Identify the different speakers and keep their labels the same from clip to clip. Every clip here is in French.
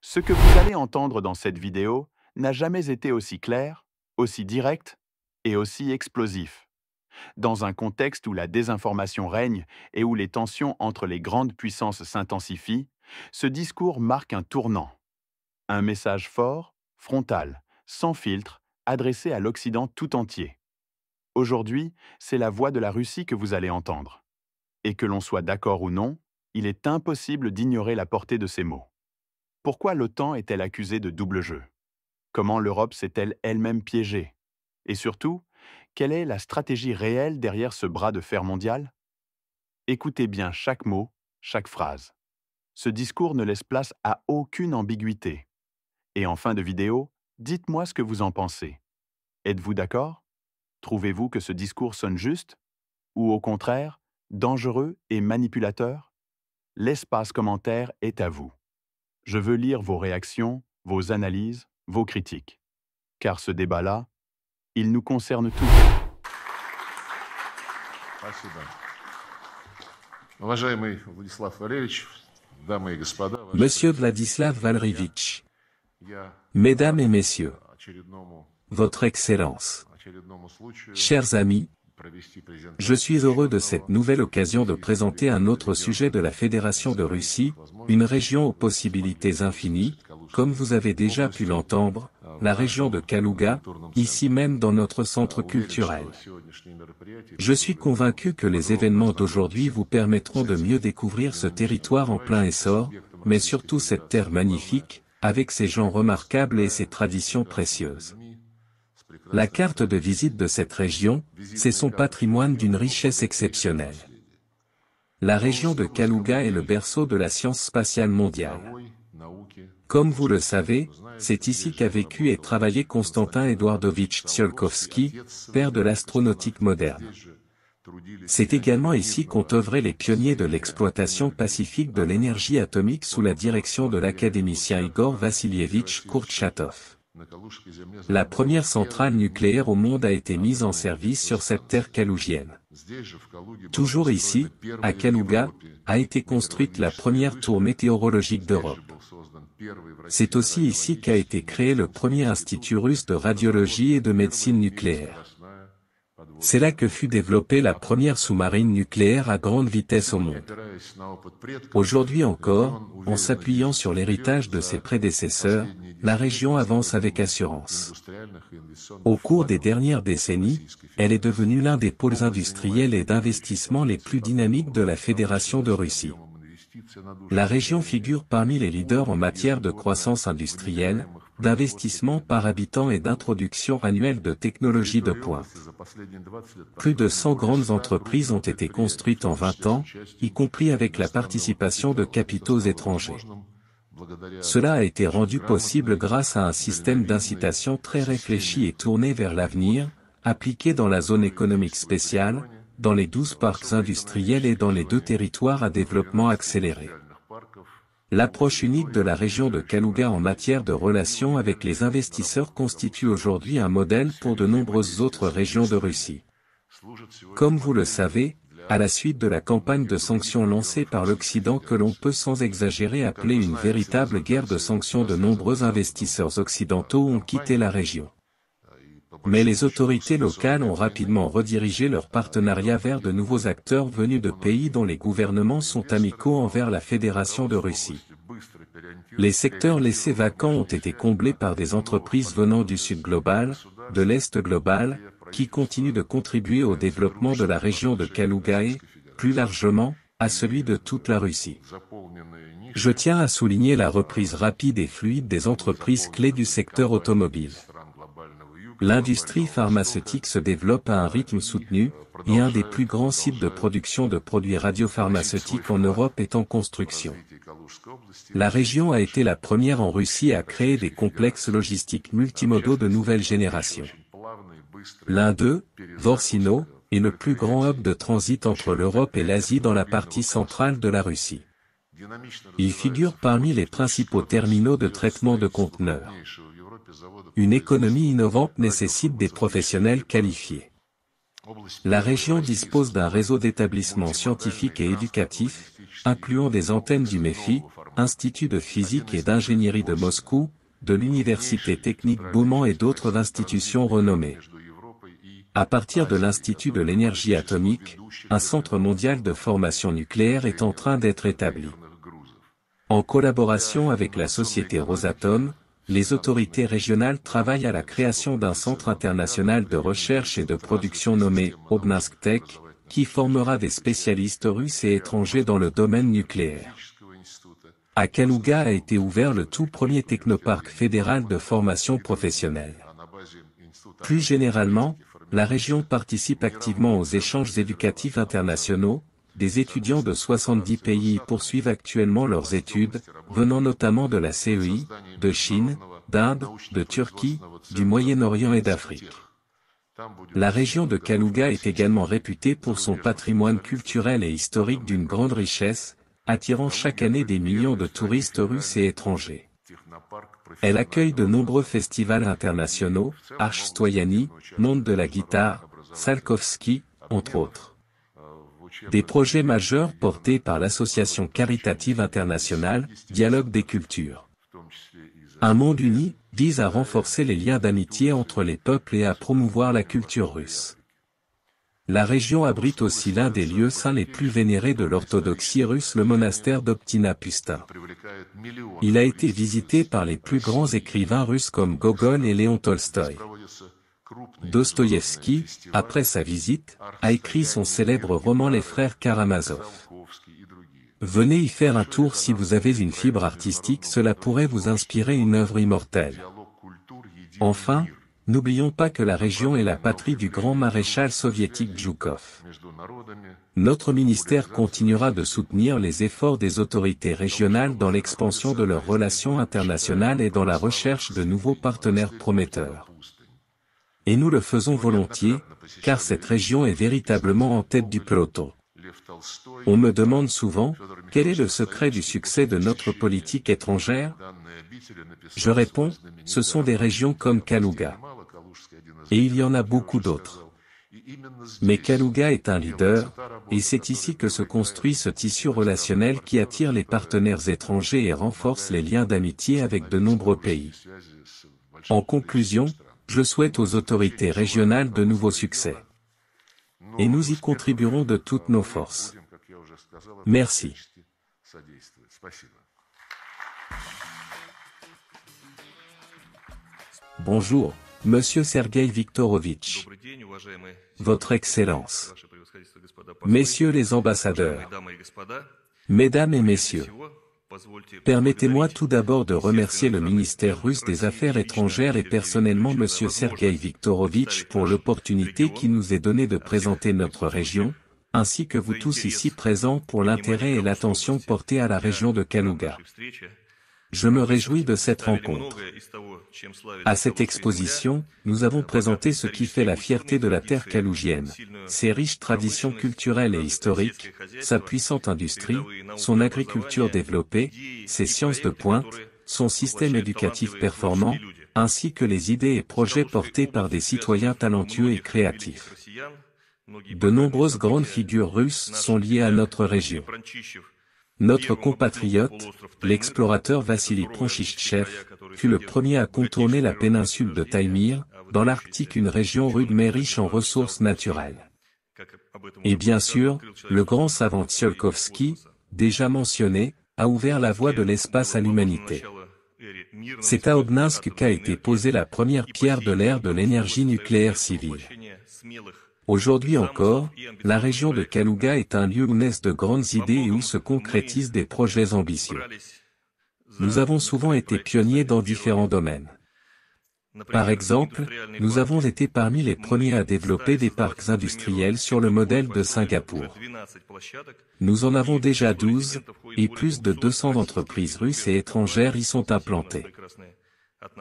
Speaker 1: Ce que vous allez entendre dans cette vidéo n'a jamais été aussi clair, aussi direct et aussi explosif. Dans un contexte où la désinformation règne et où les tensions entre les grandes puissances s'intensifient, ce discours marque un tournant. Un message fort, frontal, sans filtre, adressé à l'Occident tout entier. Aujourd'hui, c'est la voix de la Russie que vous allez entendre. Et que l'on soit d'accord ou non, il est impossible d'ignorer la portée de ces mots. Pourquoi l'OTAN est-elle accusée de double jeu? Comment l'Europe s'est-elle elle-même piégée? Et surtout, quelle est la stratégie réelle derrière ce bras de fer mondial? Écoutez bien chaque mot, chaque phrase. Ce discours ne laisse place à aucune ambiguïté. Et en fin de vidéo, dites-moi ce que vous en pensez. Êtes-vous d'accord? Trouvez-vous que ce discours sonne juste? Ou au contraire, dangereux et manipulateur? L'espace commentaire est à vous. Je veux lire vos réactions, vos analyses, vos critiques. Car ce débat-là, il nous concerne tous.
Speaker 2: Спасибо. Уважаемый Владислав Валерьевич, дамы и господа,
Speaker 3: Monsieur Vladislav Valerievitch,
Speaker 2: я
Speaker 3: Mesdames et Messieurs,
Speaker 2: очередному
Speaker 3: Votre Excellence,
Speaker 2: случаю
Speaker 3: chers amis,
Speaker 2: провести
Speaker 3: je suis heureux de cette nouvelle occasion de présenter un autre sujet de la Fédération de Russie, une région aux possibilités infinies, comme vous avez déjà pu l'entendre, la région de Kalouga, ici même dans notre centre culturel. Je suis convaincu que les événements d'aujourd'hui vous permettront de mieux découvrir ce territoire en plein essor, mais surtout cette terre magnifique, avec ses gens remarquables et ses traditions précieuses. La carte de visite de cette région, c'est son patrimoine d'une richesse exceptionnelle. La région de Kalouga est le berceau de la science spatiale mondiale. Comme vous le savez, c'est ici qu'a vécu et travaillé Konstantin Eduardovitch Tsiolkovsky, père de l'astronautique moderne. C'est également ici qu'ont œuvré les pionniers de l'exploitation pacifique de l'énergie atomique sous la direction de l'académicien Igor Vassilievitch Kurchatov. La première centrale nucléaire au monde a été mise en service sur cette terre kalougienne. Toujours ici, à Kalouga, a été construite la première tour météorologique d'Europe. C'est aussi ici qu'a été créé le premier institut russe de radiologie et de médecine nucléaire. C'est là que fut développée la première sous-marine nucléaire à grande vitesse au monde. Aujourd'hui encore, en s'appuyant sur l'héritage de ses prédécesseurs, la région avance avec assurance. Au cours des dernières décennies, elle est devenue l'un des pôles industriels et d'investissement les plus dynamiques de la Fédération de Russie. La région figure parmi les leaders en matière de croissance industrielle, d'investissement par habitant et d'introduction annuelle de technologies de pointe. Plus de 100 grandes entreprises ont été construites en 20 ans, y compris avec la participation de capitaux étrangers. Cela a été rendu possible grâce à un système d'incitation très réfléchi et tourné vers l'avenir, appliqué dans la zone économique spéciale, dans les 12 parcs industriels et dans les 2 territoires à développement accéléré. L'approche unique de la région de Kalouga en matière de relations avec les investisseurs constitue aujourd'hui un modèle pour de nombreuses autres régions de Russie. Comme vous le savez, à la suite de la campagne de sanctions lancée par l'Occident que l'on peut sans exagérer appeler une véritable guerre de sanctions, de nombreux investisseurs occidentaux ont quitté la région. Mais les autorités locales ont rapidement redirigé leurs partenariats vers de nouveaux acteurs venus de pays dont les gouvernements sont amicaux envers la Fédération de Russie. Les secteurs laissés vacants ont été comblés par des entreprises venant du Sud global, de l'Est global, qui continuent de contribuer au développement de la région de Kalouga et, plus largement, à celui de toute la Russie. Je tiens à souligner la reprise rapide et fluide des entreprises clés du secteur automobile. L'industrie pharmaceutique se développe à un rythme soutenu, et un des plus grands sites de production de produits radiopharmaceutiques en Europe est en construction. La région a été la première en Russie à créer des complexes logistiques multimodaux de nouvelle génération. L'un d'eux, Vorsino, est le plus grand hub de transit entre l'Europe et l'Asie dans la partie centrale de la Russie. Il figure parmi les principaux terminaux de traitement de conteneurs. Une économie innovante nécessite des professionnels qualifiés. La région dispose d'un réseau d'établissements scientifiques et éducatifs, incluant des antennes du MEFI, Institut de physique et d'ingénierie de Moscou, de l'Université technique Bouman et d'autres institutions renommées. À partir de l'Institut de l'énergie atomique, un centre mondial de formation nucléaire est en train d'être établi. En collaboration avec la société Rosatom, les autorités régionales travaillent à la création d'un centre international de recherche et de production nommé Obninsk Tech, qui formera des spécialistes russes et étrangers dans le domaine nucléaire. À Kalouga a été ouvert le tout premier technoparc fédéral de formation professionnelle. Plus généralement, la région participe activement aux échanges éducatifs internationaux. Des étudiants de 70 pays poursuivent actuellement leurs études, venant notamment de la CEI, de Chine, d'Inde, de Turquie, du Moyen-Orient et d'Afrique. La région de Kalouga est également réputée pour son patrimoine culturel et historique d'une grande richesse, attirant chaque année des millions de touristes russes et étrangers. Elle accueille de nombreux festivals internationaux, Archstoyani, Monde de la guitare, Salkovski, entre autres. Des projets majeurs portés par l'association caritative internationale, Dialogue des cultures. Un monde uni, vise à renforcer les liens d'amitié entre les peuples et à promouvoir la culture russe. La région abrite aussi l'un des lieux saints les plus vénérés de l'orthodoxie russe, le monastère d'Optina Pustin. Il a été visité par les plus grands écrivains russes comme Gogol et Léon Tolstoï. Dostoïevski, après sa visite, a écrit son célèbre roman Les Frères Karamazov. Venez y faire un tour si vous avez une fibre artistique, cela pourrait vous inspirer une œuvre immortelle. Enfin, n'oublions pas que la région est la patrie du grand maréchal soviétique Zhukov. Notre ministère continuera de soutenir les efforts des autorités régionales dans l'expansion de leurs relations internationales et dans la recherche de nouveaux partenaires prometteurs. Et nous le faisons volontiers, car cette région est véritablement en tête du peloton. On me demande souvent, quel est le secret du succès de notre politique étrangère? Je réponds, ce sont des régions comme Kalouga. Et il y en a beaucoup d'autres. Mais Kalouga est un leader, et c'est ici que se construit ce tissu relationnel qui attire les partenaires étrangers et renforce les liens d'amitié avec de nombreux pays. En conclusion, je souhaite aux autorités régionales de nouveaux succès. Et nous y contribuerons de toutes nos forces. Merci. Bonjour, Monsieur Sergueï Viktorovitch. Votre Excellence. Messieurs les ambassadeurs. Mesdames et Messieurs. Permettez-moi tout d'abord de remercier le ministère russe des Affaires étrangères et personnellement Monsieur Sergueï Viktorovitch pour l'opportunité qui nous est donnée de présenter notre région, ainsi que vous tous ici présents pour l'intérêt et l'attention portés à la région de Kalouga. Je me réjouis de cette rencontre. À cette exposition, nous avons présenté ce qui fait la fierté de la terre kalougienne, ses riches traditions culturelles et historiques, sa puissante industrie, son agriculture développée, ses sciences de pointe, son système éducatif performant, ainsi que les idées et projets portés par des citoyens talentueux et créatifs. De nombreuses grandes figures russes sont liées à notre région. Notre compatriote, l'explorateur Vassili Prochichtchev, fut le premier à contourner la péninsule de Taïmyr, dans l'Arctique, une région rude mais riche en ressources naturelles. Et bien sûr, le grand savant Tsiolkovsky, déjà mentionné, a ouvert la voie de l'espace à l'humanité. C'est à Obninsk qu'a été posée la première pierre de l'ère de l'énergie nucléaire civile. Aujourd'hui encore, la région de Kalouga est un lieu où naissent de grandes idées et où se concrétisent des projets ambitieux. Nous avons souvent été pionniers dans différents domaines. Par exemple, nous avons été parmi les premiers à développer des parcs industriels sur le modèle de Singapour. Nous en avons déjà 12, et plus de 200 entreprises russes et étrangères y sont implantées.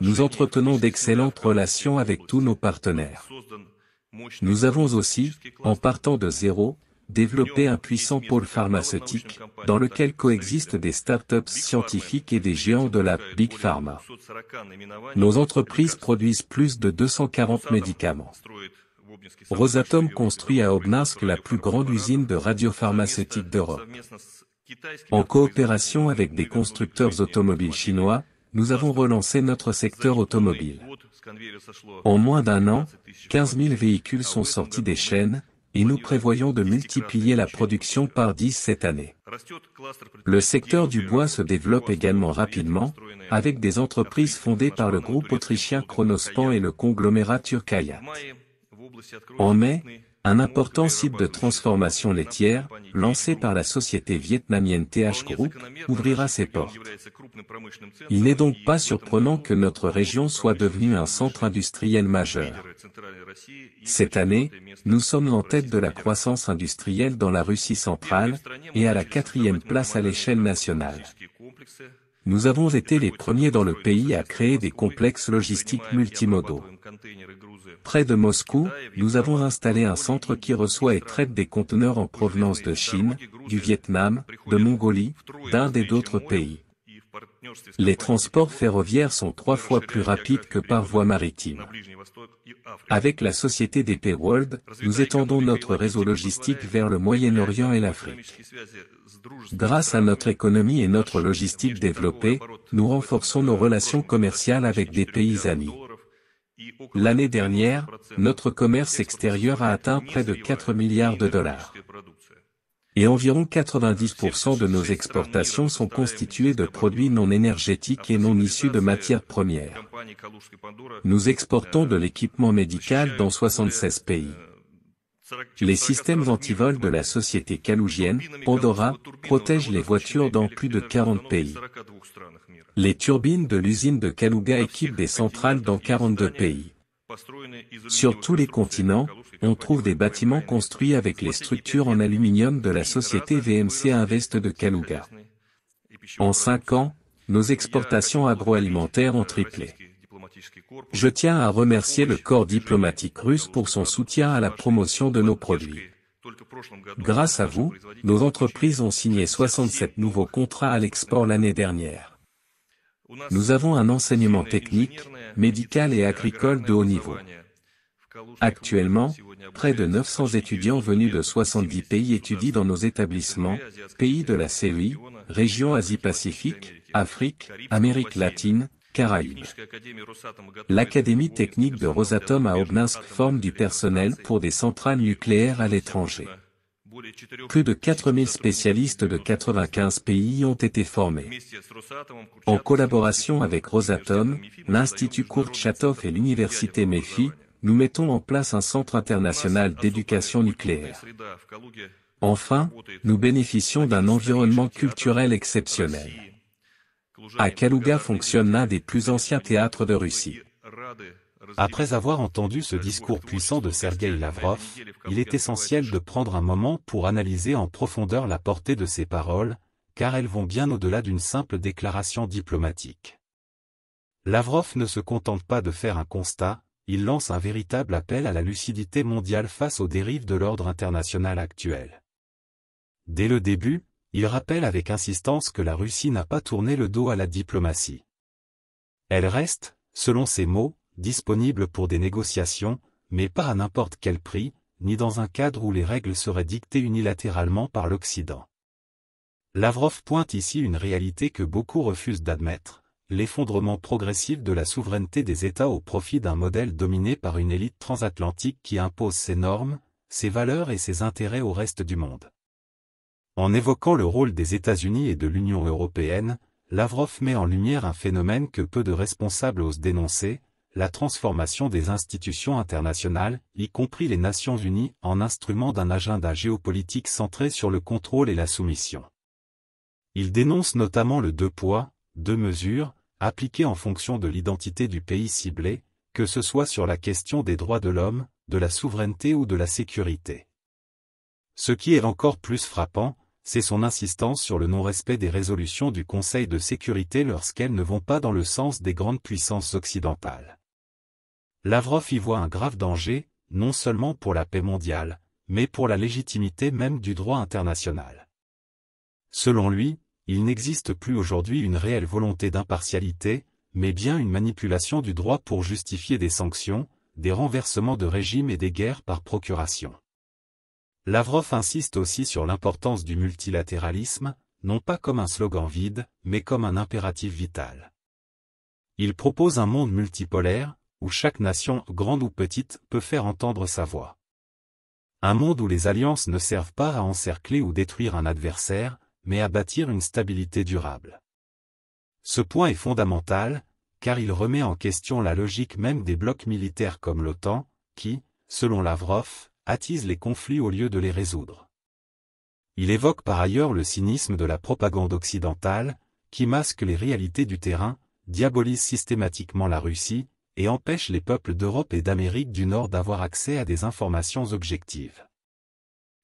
Speaker 3: Nous entretenons d'excellentes relations avec tous nos partenaires. Nous avons aussi, en partant de zéro, développé un puissant pôle pharmaceutique, dans lequel coexistent des start-up scientifiques et des géants de la Big Pharma. Nos entreprises produisent plus de 240 médicaments. Rosatom construit à Obninsk la plus grande usine de radiopharmaceutique d'Europe. En coopération avec des constructeurs automobiles chinois, nous avons relancé notre secteur automobile. En moins d'un an, 15 000 véhicules sont sortis des chaînes, et nous prévoyons de multiplier la production par 10 cette année. Le secteur du bois se développe également rapidement, avec des entreprises fondées par le groupe autrichien Kronospan et le conglomérat turc Hayat. En mai, un important site de transformation laitière, lancé par la société vietnamienne TH Group, ouvrira ses portes. Il n'est donc pas surprenant que notre région soit devenue un centre industriel majeur. Cette année, nous sommes en tête de la croissance industrielle dans la Russie centrale, et à la 4e place à l'échelle nationale. Nous avons été les premiers dans le pays à créer des complexes logistiques multimodaux. Près de Moscou, nous avons installé un centre qui reçoit et traite des conteneurs en provenance de Chine, du Vietnam, de Mongolie, d'Inde et d'autres pays. Les transports ferroviaires sont 3 fois plus rapides que par voie maritime. Avec la société DP World, nous étendons notre réseau logistique vers le Moyen-Orient et l'Afrique. Grâce à notre économie et notre logistique développée, nous renforçons nos relations commerciales avec des pays amis. L'année dernière, notre commerce extérieur a atteint près de 4 milliards de dollars. Et environ 90% de nos exportations sont constituées de produits non énergétiques et non issus de matières premières. Nous exportons de l'équipement médical dans 76 pays. Les systèmes antivol de la société kalougienne, Pandora, protègent les voitures dans plus de 40 pays. Les turbines de l'usine de Kalouga équipent des centrales dans 42 pays. Sur tous les continents, on trouve des bâtiments construits avec les structures en aluminium de la société VMC Invest de Kalouga. En 5 ans, nos exportations agroalimentaires ont triplé. Je tiens à remercier le corps diplomatique russe pour son soutien à la promotion de nos produits. Grâce à vous, nos entreprises ont signé 67 nouveaux contrats à l'export l'année dernière. Nous avons un enseignement technique, médical et agricole de haut niveau. Actuellement, près de 900 étudiants venus de 70 pays étudient dans nos établissements, pays de la CEI, région Asie-Pacifique, Afrique, Amérique latine, Caraïbes. L'Académie technique de Rosatom à Obninsk forme du personnel pour des centrales nucléaires à l'étranger. Plus de 4000 spécialistes de 95 pays ont été formés. En collaboration avec Rosatom, l'Institut Kourtchatov et l'Université MEPHI, nous mettons en place un centre international d'éducation nucléaire. Enfin, nous bénéficions d'un environnement culturel exceptionnel. À Kalouga fonctionne l'un des plus anciens théâtres de Russie.
Speaker 4: Après avoir entendu ce discours puissant de Sergueï Lavrov, il est essentiel de prendre un moment pour analyser en profondeur la portée de ces paroles, car elles vont bien au-delà d'une simple déclaration diplomatique. Lavrov ne se contente pas de faire un constat, il lance un véritable appel à la lucidité mondiale face aux dérives de l'ordre international actuel. Dès le début, il rappelle avec insistance que la Russie n'a pas tourné le dos à la diplomatie. Elle reste, selon ses mots, disponible pour des négociations, mais pas à n'importe quel prix, ni dans un cadre où les règles seraient dictées unilatéralement par l'Occident. Lavrov pointe ici une réalité que beaucoup refusent d'admettre, l'effondrement progressif de la souveraineté des États au profit d'un modèle dominé par une élite transatlantique qui impose ses normes, ses valeurs et ses intérêts au reste du monde. En évoquant le rôle des États-Unis et de l'Union européenne, Lavrov met en lumière un phénomène que peu de responsables osent dénoncer, la transformation des institutions internationales, y compris les Nations Unies, en instruments d'un agenda géopolitique centré sur le contrôle et la soumission. Il dénonce notamment le 2 poids, 2 mesures, appliqué en fonction de l'identité du pays ciblé, que ce soit sur la question des droits de l'homme, de la souveraineté ou de la sécurité. Ce qui est encore plus frappant, c'est son insistance sur le non-respect des résolutions du Conseil de sécurité lorsqu'elles ne vont pas dans le sens des grandes puissances occidentales. Lavrov y voit un grave danger, non seulement pour la paix mondiale, mais pour la légitimité même du droit international. Selon lui, il n'existe plus aujourd'hui une réelle volonté d'impartialité, mais bien une manipulation du droit pour justifier des sanctions, des renversements de régime et des guerres par procuration. Lavrov insiste aussi sur l'importance du multilatéralisme, non pas comme un slogan vide, mais comme un impératif vital. Il propose un monde multipolaire, où chaque nation, grande ou petite, peut faire entendre sa voix. Un monde où les alliances ne servent pas à encercler ou détruire un adversaire, mais à bâtir une stabilité durable. Ce point est fondamental, car il remet en question la logique même des blocs militaires comme l'OTAN, qui, selon Lavrov, attisent les conflits au lieu de les résoudre. Il évoque par ailleurs le cynisme de la propagande occidentale, qui masque les réalités du terrain, diabolise systématiquement la Russie, et empêche les peuples d'Europe et d'Amérique du Nord d'avoir accès à des informations objectives.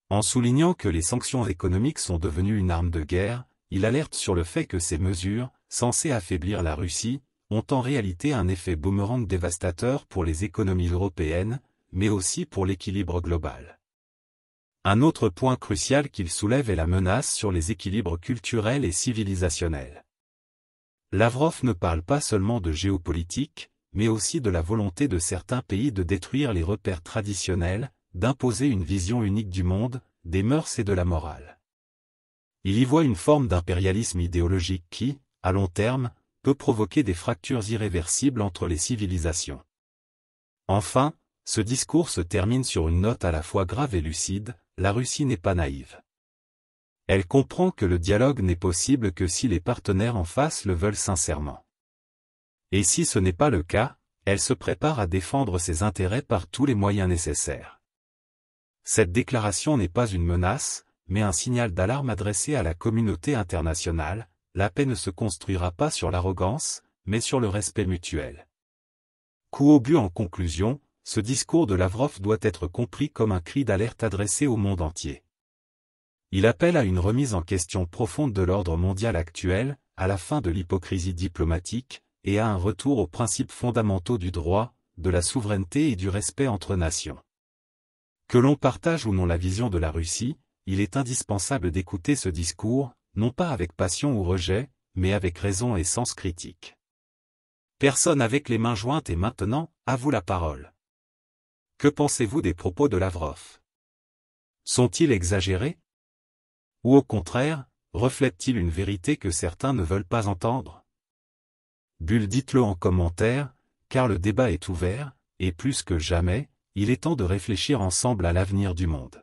Speaker 4: En soulignant que les sanctions économiques sont devenues une arme de guerre, il alerte sur le fait que ces mesures, censées affaiblir la Russie, ont en réalité un effet boomerang dévastateur pour les économies européennes, mais aussi pour l'équilibre global. Un autre point crucial qu'il soulève est la menace sur les équilibres culturels et civilisationnels. Lavrov ne parle pas seulement de géopolitique, mais aussi de la volonté de certains pays de détruire les repères traditionnels, d'imposer une vision unique du monde, des mœurs et de la morale. Il y voit une forme d'impérialisme idéologique qui, à long terme, peut provoquer des fractures irréversibles entre les civilisations. Enfin, ce discours se termine sur une note à la fois grave et lucide, la Russie n'est pas naïve. Elle comprend que le dialogue n'est possible que si les partenaires en face le veulent sincèrement. Et si ce n'est pas le cas, elle se prépare à défendre ses intérêts par tous les moyens nécessaires. Cette déclaration n'est pas une menace, mais un signal d'alarme adressé à la communauté internationale. La paix ne se construira pas sur l'arrogance, mais sur le respect mutuel. Coup au but en conclusion, ce discours de Lavrov doit être compris comme un cri d'alerte adressé au monde entier. Il appelle à une remise en question profonde de l'ordre mondial actuel, à la fin de l'hypocrisie diplomatique, et à un retour aux principes fondamentaux du droit, de la souveraineté et du respect entre nations. Que l'on partage ou non la vision de la Russie, il est indispensable d'écouter ce discours, non pas avec passion ou rejet, mais avec raison et sens critique. Personne avec les mains jointes et maintenant, à vous la parole. Que pensez-vous des propos de Lavrov? Sont-ils exagérés? Ou au contraire, reflètent-ils une vérité que certains ne veulent pas entendre? Bulle, dites-le en commentaire, car le débat est ouvert, et plus que jamais, il est temps de réfléchir ensemble à l'avenir du monde.